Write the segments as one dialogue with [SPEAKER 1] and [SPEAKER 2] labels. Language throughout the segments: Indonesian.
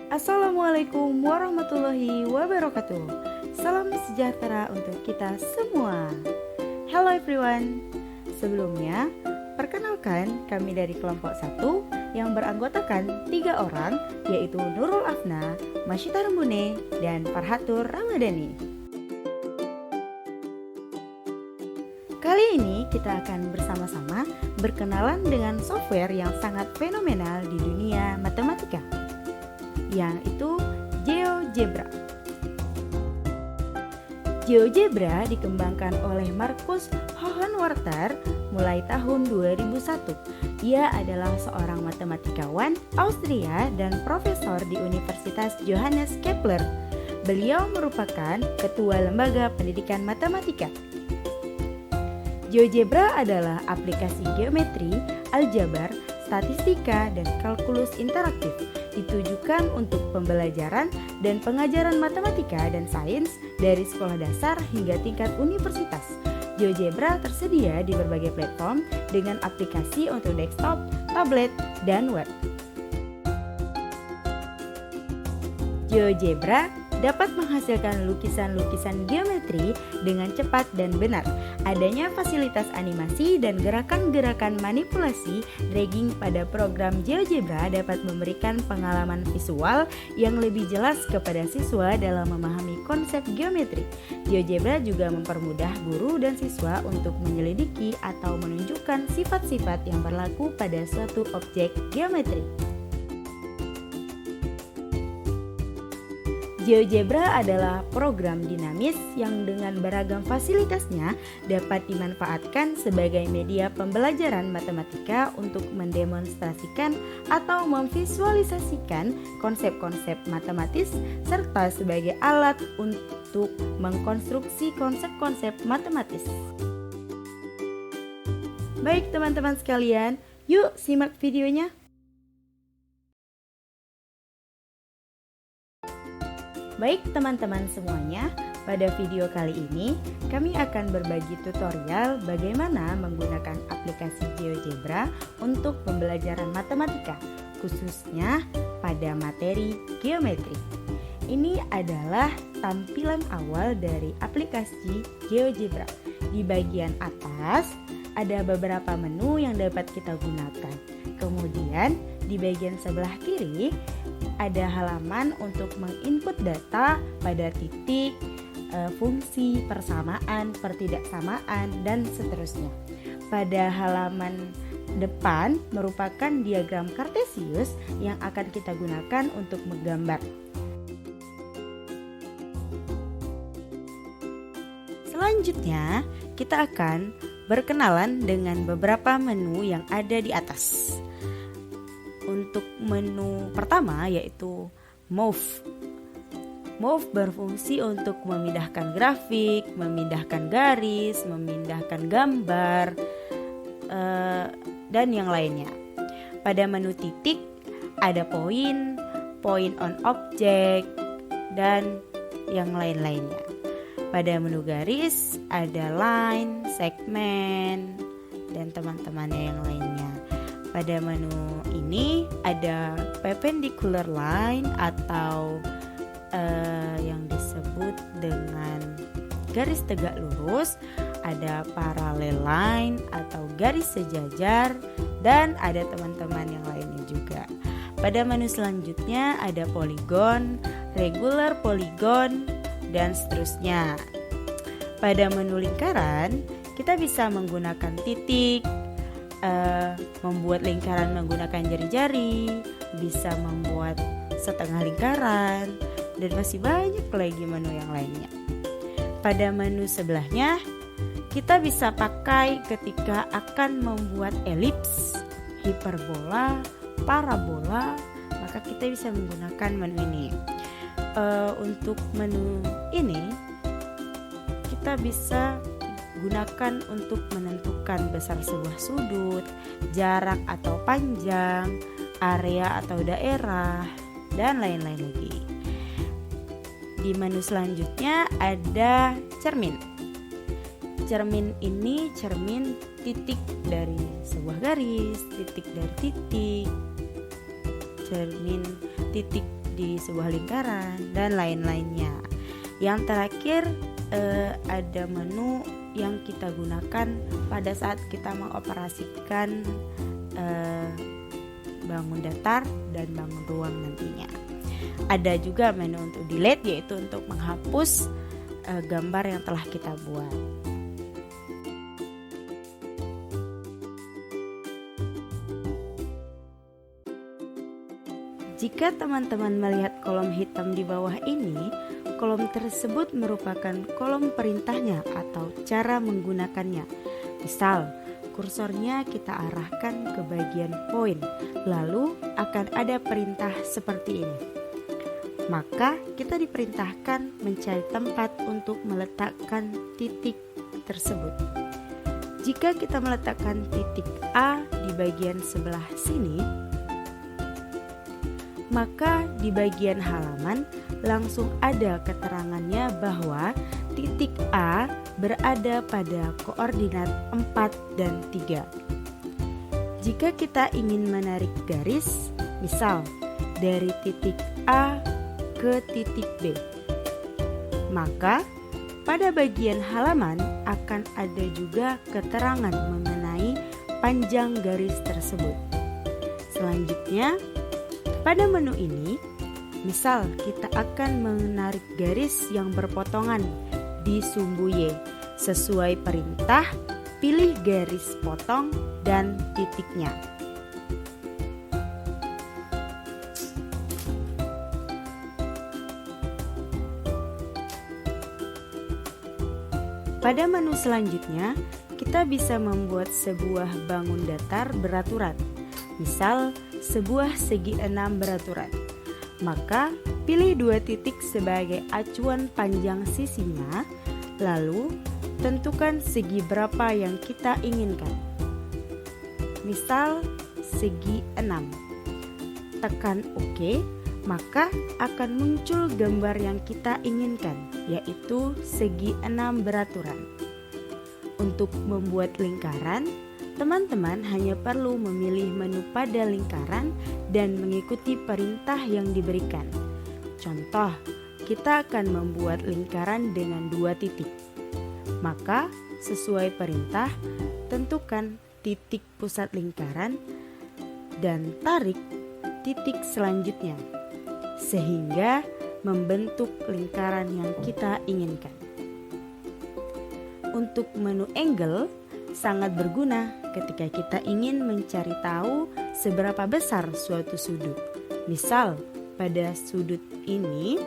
[SPEAKER 1] Assalamualaikum warahmatullahi wabarakatuh. Salam sejahtera untuk kita semua. Hello everyone. Sebelumnya, perkenalkan kami dari kelompok 1 yang beranggotakan 3 orang, yaitu Nurul Afna, Masyita Rembune, dan Farhatur Ramadhani. Kali ini kita akan bersama-sama berkenalan dengan software yang sangat fenomenal di dunia matematika, yang itu GeoGebra. GeoGebra dikembangkan oleh Markus Hohenwarter mulai tahun 2001. Ia adalah seorang matematikawan Austria dan profesor di Universitas Johannes Kepler. Beliau merupakan ketua lembaga pendidikan matematika. GeoGebra adalah aplikasi geometri, aljabar, statistika, dan kalkulus interaktif, ditujukan untuk pembelajaran dan pengajaran matematika dan sains dari sekolah dasar hingga tingkat universitas. GeoGebra tersedia di berbagai platform dengan aplikasi untuk desktop, tablet, dan web. GeoGebra dapat menghasilkan lukisan-lukisan geometri dengan cepat dan benar. Adanya fasilitas animasi dan gerakan-gerakan manipulasi dragging pada program GeoGebra dapat memberikan pengalaman visual yang lebih jelas kepada siswa dalam memahami konsep geometri. GeoGebra juga mempermudah guru dan siswa untuk menyelidiki atau menunjukkan sifat-sifat yang berlaku pada suatu objek geometri. GeoGebra adalah program dinamis yang dengan beragam fasilitasnya dapat dimanfaatkan sebagai media pembelajaran matematika untuk mendemonstrasikan atau memvisualisasikan konsep-konsep matematis serta sebagai alat untuk mengkonstruksi konsep-konsep matematis. Baik teman-teman sekalian, yuk simak videonya. Baik teman-teman semuanya, pada video kali ini kami akan berbagi tutorial bagaimana menggunakan aplikasi GeoGebra untuk pembelajaran matematika, khususnya pada materi geometri. Ini adalah tampilan awal dari aplikasi GeoGebra. Di bagian atas ada beberapa menu yang dapat kita gunakan. Kemudian di bagian sebelah kiri ada halaman untuk menginput data pada titik, fungsi, persamaan, pertidaksamaan, dan seterusnya. Pada halaman depan merupakan diagram kartesius yang akan kita gunakan untuk menggambar. Selanjutnya, kita akan berkenalan dengan beberapa menu yang ada di atas. Untuk menu pertama yaitu Move. Move berfungsi untuk memindahkan grafik, memindahkan garis, memindahkan gambar, dan yang lainnya. Pada menu titik ada point on object, dan yang lain-lainnya. Pada menu garis ada line, segmen, dan teman-temannya yang lainnya. Pada menu ini ada perpendicular line atau yang disebut dengan garis tegak lurus, ada parallel line atau garis sejajar, dan ada teman-teman yang lainnya juga. Pada menu selanjutnya ada polygon, regular polygon, dan seterusnya. Pada menu lingkaran kita bisa menggunakan titik, membuat lingkaran menggunakan jari-jari, bisa membuat setengah lingkaran, dan masih banyak lagi menu yang lainnya. Pada menu sebelahnya kita bisa pakai ketika akan membuat elips, hiperbola, parabola, maka kita bisa menggunakan menu ini. Untuk menu ini kita bisa gunakan untuk menentukan besar sebuah sudut, jarak atau panjang, area atau daerah, dan lain-lain lagi. Di menu selanjutnya ada cermin. Cermin ini cermin titik dari sebuah garis, titik dari titik, cermin titik di sebuah lingkaran, dan lain-lainnya. Yang terakhir ada menu yang kita gunakan pada saat kita mengoperasikan bangun datar dan bangun ruang nantinya. Ada juga menu untuk delete, yaitu untuk menghapus gambar yang telah kita buat. Jika teman-teman melihat kolom hitam di bawah ini, kolom tersebut merupakan kolom perintahnya atau cara menggunakannya. Misal, kursornya kita arahkan ke bagian poin, lalu akan ada perintah seperti ini. Maka kita diperintahkan mencari tempat untuk meletakkan titik tersebut. Jika kita meletakkan titik A di bagian sebelah sini, maka di bagian halaman langsung ada keterangannya bahwa titik A berada pada koordinat 4 dan 3. Jika kita ingin menarik garis, misal dari titik A ke titik B, maka pada bagian halaman akan ada juga keterangan mengenai panjang garis tersebut. Selanjutnya, pada menu ini, misal kita akan menarik garis yang berpotongan di sumbu Y. Sesuai perintah, pilih garis potong dan titiknya. Pada menu selanjutnya, kita bisa membuat sebuah bangun datar beraturan. Misal, sebuah segi 6 beraturan. Maka, pilih 2 titik sebagai acuan panjang sisinya, lalu tentukan segi berapa yang kita inginkan. Misal, segi 6. Tekan OK, maka akan muncul gambar yang kita inginkan, yaitu segi 6 beraturan. Untuk membuat lingkaran, teman-teman hanya perlu memilih menu pada lingkaran dan mengikuti perintah yang diberikan. Contoh, kita akan membuat lingkaran dengan 2 titik. Maka, sesuai perintah, tentukan titik pusat lingkaran dan tarik titik selanjutnya, sehingga membentuk lingkaran yang kita inginkan. Untuk menu angle, sangat berguna ketika kita ingin mencari tahu seberapa besar suatu sudut. Misal, pada sudut ini,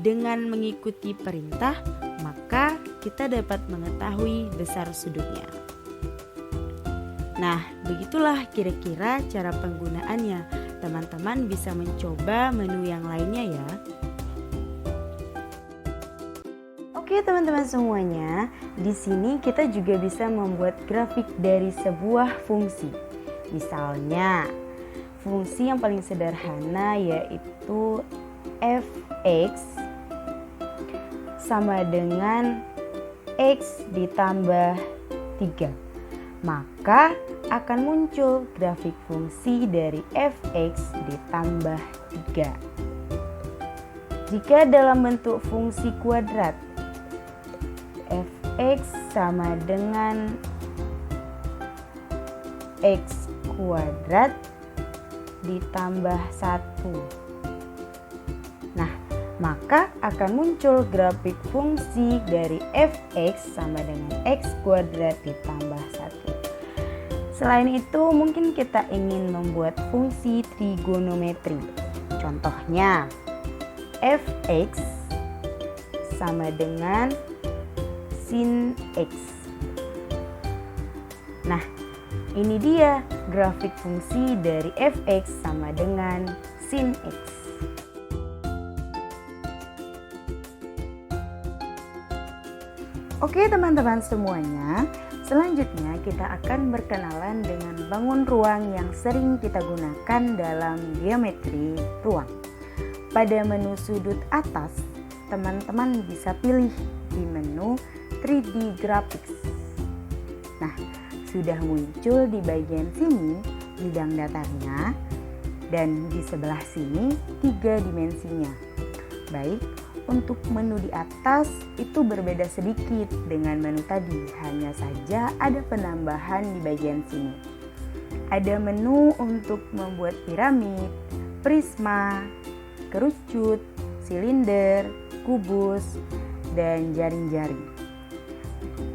[SPEAKER 1] dengan mengikuti perintah, maka kita dapat mengetahui besar sudutnya. Nah, begitulah kira-kira cara penggunaannya. Teman-teman bisa mencoba menu yang lainnya ya. Oke teman-teman semuanya, di sini kita juga bisa membuat grafik dari sebuah fungsi. Misalnya, fungsi yang paling sederhana yaitu f(x) sama dengan x ditambah 3. Maka akan muncul grafik fungsi dari f(x) ditambah 3. Jika dalam bentuk fungsi kuadrat, f(x) sama dengan x kuadrat ditambah 1. Nah, maka akan muncul grafik fungsi dari f(x) sama dengan x kuadrat ditambah 1. Selain itu, mungkin kita ingin membuat fungsi trigonometri. Contohnya, f(x) sama dengan sin x. Nah, ini dia grafik fungsi dari f(x) sama dengan sin x. Oke teman-teman semuanya, selanjutnya kita akan berkenalan dengan bangun ruang yang sering kita gunakan dalam geometri ruang. Pada menu sudut atas, teman-teman bisa pilih di menu 3D Graphics. Nah, sudah muncul di bagian sini bidang datarnya. dan di sebelah sini 3 dimensinya. Baik, untuk menu di atas itu berbeda sedikit dengan menu tadi, hanya saja ada penambahan di bagian sini. Ada menu untuk membuat piramid, prisma, kerucut, silinder, kubus, dan jaring-jaring.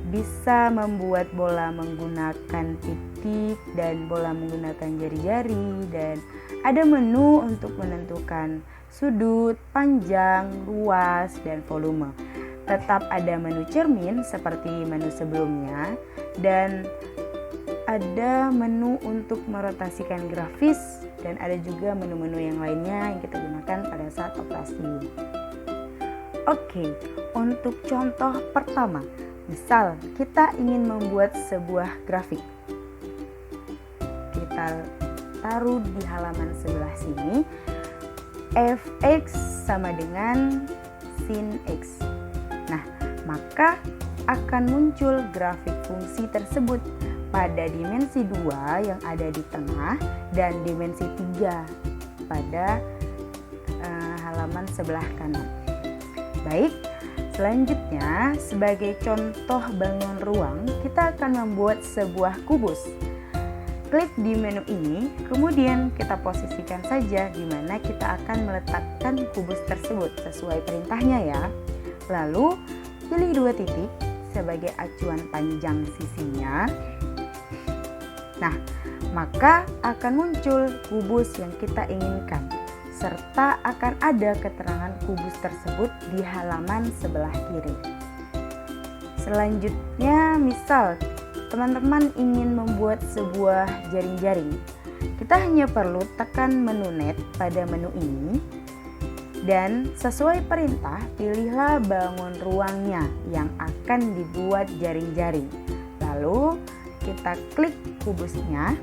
[SPEAKER 1] Bisa membuat bola menggunakan titik dan bola menggunakan jari-jari, dan ada menu untuk menentukan sudut, panjang, luas, dan volume. Tetap ada menu cermin seperti menu sebelumnya, dan ada menu untuk merotasikan grafis, dan ada juga menu-menu yang lainnya yang kita gunakan pada saat operasi. Oke, untuk contoh pertama, misal kita ingin membuat sebuah grafik. Kita taruh di halaman sebelah sini, fx sama dengan sin x. Nah, maka akan muncul grafik fungsi tersebut pada dimensi 2 yang ada di tengah dan dimensi 3 pada halaman sebelah kanan. Baik, selanjutnya sebagai contoh bangun ruang, kita akan membuat sebuah kubus. Klik di menu ini, kemudian kita posisikan saja di mana kita akan meletakkan kubus tersebut sesuai perintahnya ya. Lalu, pilih 2 titik sebagai acuan panjang sisinya. Nah, maka akan muncul kubus yang kita inginkan, serta akan ada keterangan kubus tersebut di halaman sebelah kiri. Selanjutnya, misal teman-teman ingin membuat sebuah jaring-jaring, kita hanya perlu tekan menu net pada menu ini, dan sesuai perintah pilihlah bangun ruangnya yang akan dibuat jaring-jaring. Lalu kita klik kubusnya.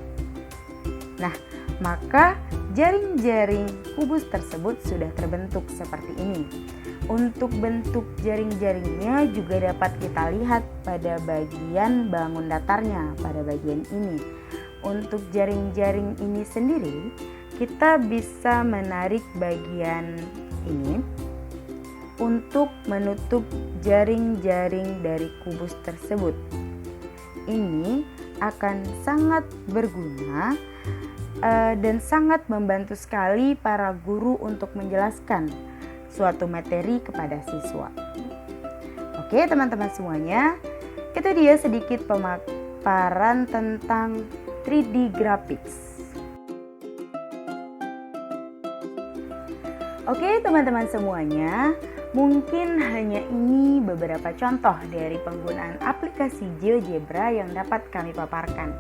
[SPEAKER 1] Nah, maka jaring-jaring kubus tersebut sudah terbentuk seperti ini. Untuk bentuk jaring-jaringnya juga dapat kita lihat pada bagian bangun datarnya, pada bagian ini. Untuk jaring-jaring ini sendiri, kita bisa menarik bagian ini untuk menutup jaring-jaring dari kubus tersebut. Ini akan sangat berguna dan sangat membantu sekali para guru untuk menjelaskan suatu materi kepada siswa. Oke teman-teman semuanya, itu dia sedikit pemaparan tentang 3D graphics. Oke teman-teman semuanya, mungkin hanya ini beberapa contoh dari penggunaan aplikasi GeoGebra yang dapat kami paparkan.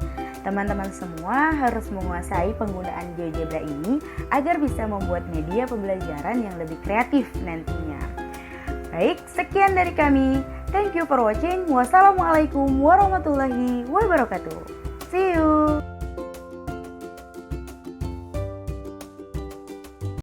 [SPEAKER 1] Teman-teman semua harus menguasai penggunaan GeoGebra ini agar bisa membuat media pembelajaran yang lebih kreatif nantinya. Baik, sekian dari kami. Thank you for watching. Wassalamualaikum warahmatullahi wabarakatuh. See you.